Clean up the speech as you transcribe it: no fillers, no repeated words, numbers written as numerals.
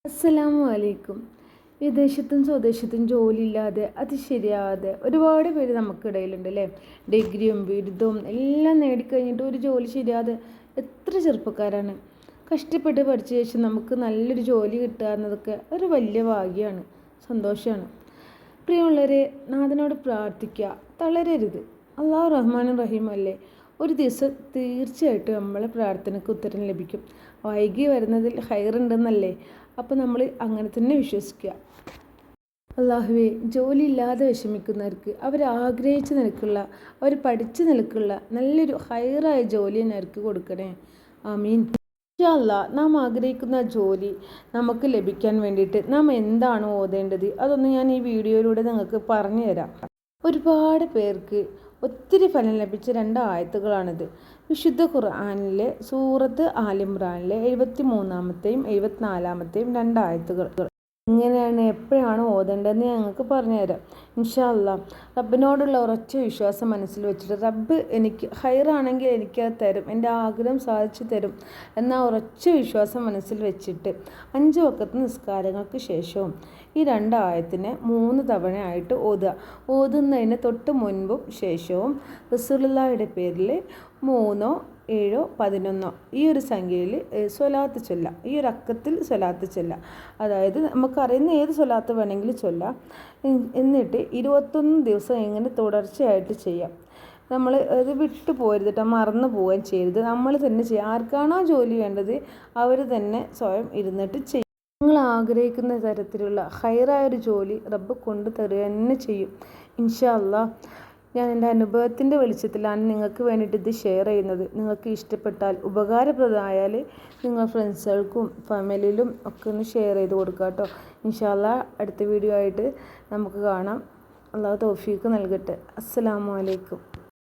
അസ്സലാമു അലൈക്കും. വിദേശത്തും സ്വദേശത്തും ജോലിയില്ലാതെ അത് ശരിയാവാതെ ഒരുപാട് പേര് നമുക്കിടയിലുണ്ട് അല്ലേ. ഡിഗ്രിയും ബിരുദവും എല്ലാം നേടിക്കഴിഞ്ഞിട്ട് ഒരു ജോലി ശരിയാതെ എത്ര ചെറുപ്പക്കാരാണ്. കഷ്ടപ്പെട്ട് പഠിച്ച ശേഷം നമുക്ക് നല്ലൊരു ജോലി കിട്ടുക എന്നതൊക്കെ ഒരു വലിയ ഭാഗ്യമാണ്, സന്തോഷമാണ്. പ്രിയമുള്ളവരെ, നാഥനോട് പ്രാർത്ഥിക്കുക, തളരരുത്. അള്ളാഹു റഹ്മാനും റഹീം അല്ലേ. ഒരു ദിവസം തീർച്ചയായിട്ടും നമ്മളെ പ്രാർത്ഥനയ്ക്ക് ഉത്തരം ലഭിക്കും. വൈകി വരുന്നതിൽ ഹൈറുണ്ടെന്നല്ലേ. അപ്പോൾ നമ്മൾ അങ്ങനെ തന്നെ വിശ്വസിക്കുക. അള്ളാഹുവേ, ജോലിയില്ലാതെ വിഷമിക്കുന്നവർക്ക് അവരാഗ്രഹിച്ച നിലക്കുള്ള, അവർ പഠിച്ച നിലക്കുള്ള നല്ലൊരു ഹൈറായ ജോലി തന്നെ അവർക്ക് കൊടുക്കണേ. ആമീൻ. ഇൻഷാ അല്ലാഹ്, നാം ആഗ്രഹിക്കുന്ന ജോലി നമുക്ക് ലഭിക്കാൻ വേണ്ടിയിട്ട് നാം എന്താണ് ഓതേണ്ടത് അതൊന്ന് ഞാൻ ഈ വീഡിയോയിലൂടെ നിങ്ങൾക്ക് പറഞ്ഞു തരാം. ഒരുപാട് പേർക്ക് ഒത്തിരി ഫലം ലഭിച്ച 2 ആയത്തുകളാണിത്. വിശുദ്ധ ഖുർആനിലെ സൂറത്ത് ആലിമ്രാനിലെ 73-ാമത്തെയും 74-ാമത്തെയും 2 ആയത്തുകൾ. എങ്ങനെയാണ്, എപ്പോഴാണ് ഓതേണ്ടതെന്ന് ഞങ്ങൾക്ക് പറഞ്ഞുതരാം. ഇൻഷാ അല്ലാഹ്, റബ്ബിനോടുള്ള ഉറച്ച വിശ്വാസം മനസ്സിൽ വെച്ചിട്ട് റബ്ബ് എനിക്ക് ഹൈറാണെങ്കിൽ എനിക്കത് തരും, എൻ്റെ ആഗ്രഹം സാധിച്ചു തരും എന്ന ഉറച്ച വിശ്വാസം മനസ്സിൽ വെച്ചിട്ട് 5 വഖത്ത് നിസ്കാരങ്ങൾക്ക് ശേഷവും ഈ 2 ആയത്തിനെ 3 തവണയായിട്ട് ഓതുക. ഓതുന്നതിന് തൊട്ട് മുൻപും ശേഷവും റസൂലുള്ളാഹിയുടെ പേരിൽ 3, 7, 11 ഈ ഒരു സംഖ്യയിൽ സ്വലാത്ത് ചൊല്ലാം. ഈ ഒരു അക്കത്തിൽ സ്വലാത്ത് ചൊല്ലാം. അതായത് നമുക്കറിയുന്ന ഏത് സ്വലാത്ത് വേണമെങ്കിലും ചൊല്ലാം. എന്നിട്ട് 21 ദിവസം ഇങ്ങനെ തുടർച്ചയായിട്ട് ചെയ്യാം. നമ്മൾ അത് വിട്ടു പോരുത് കേട്ടോ, മറന്നു പോവുകയും ചെയ്യരുത്. നമ്മൾ തന്നെ ചെയ്യുക. ആർക്കാണോ ജോലി വേണ്ടത് അവർ തന്നെ സ്വയം ഇരുന്നിട്ട് ചെയ്യും. നിങ്ങൾ ആഗ്രഹിക്കുന്ന തരത്തിലുള്ള ഹൈറായൊരു ജോലി റബ്ബ് കൊണ്ടു തരിക തന്നെ ചെയ്യും. ഇൻഷാ അല്ലാഹ്, ഞാൻ എൻ്റെ അനുഭവത്തിൻ്റെ വെളിച്ചത്തിലാണ് നിങ്ങൾക്ക് വേണ്ടിയിട്ട് ഇത് ഷെയർ ചെയ്യുന്നത്. നിങ്ങൾക്ക് ഇഷ്ടപ്പെട്ടാൽ, ഉപകാരപ്രദമായാൽ നിങ്ങൾ ഫ്രണ്ട്സുകൾക്കും ഫാമിലിയിലും ഒക്കെ ഒന്ന് ഷെയർ ചെയ്ത് കൊടുക്കുക കേട്ടോ. ഇൻഷാ അല്ലാഹ്, അടുത്ത വീഡിയോ ആയിട്ട് നമുക്ക് കാണാം. അള്ളാഹു തൗഫീഖ് നൽകട്ടെ. അസ്സലാമു അലൈക്കും.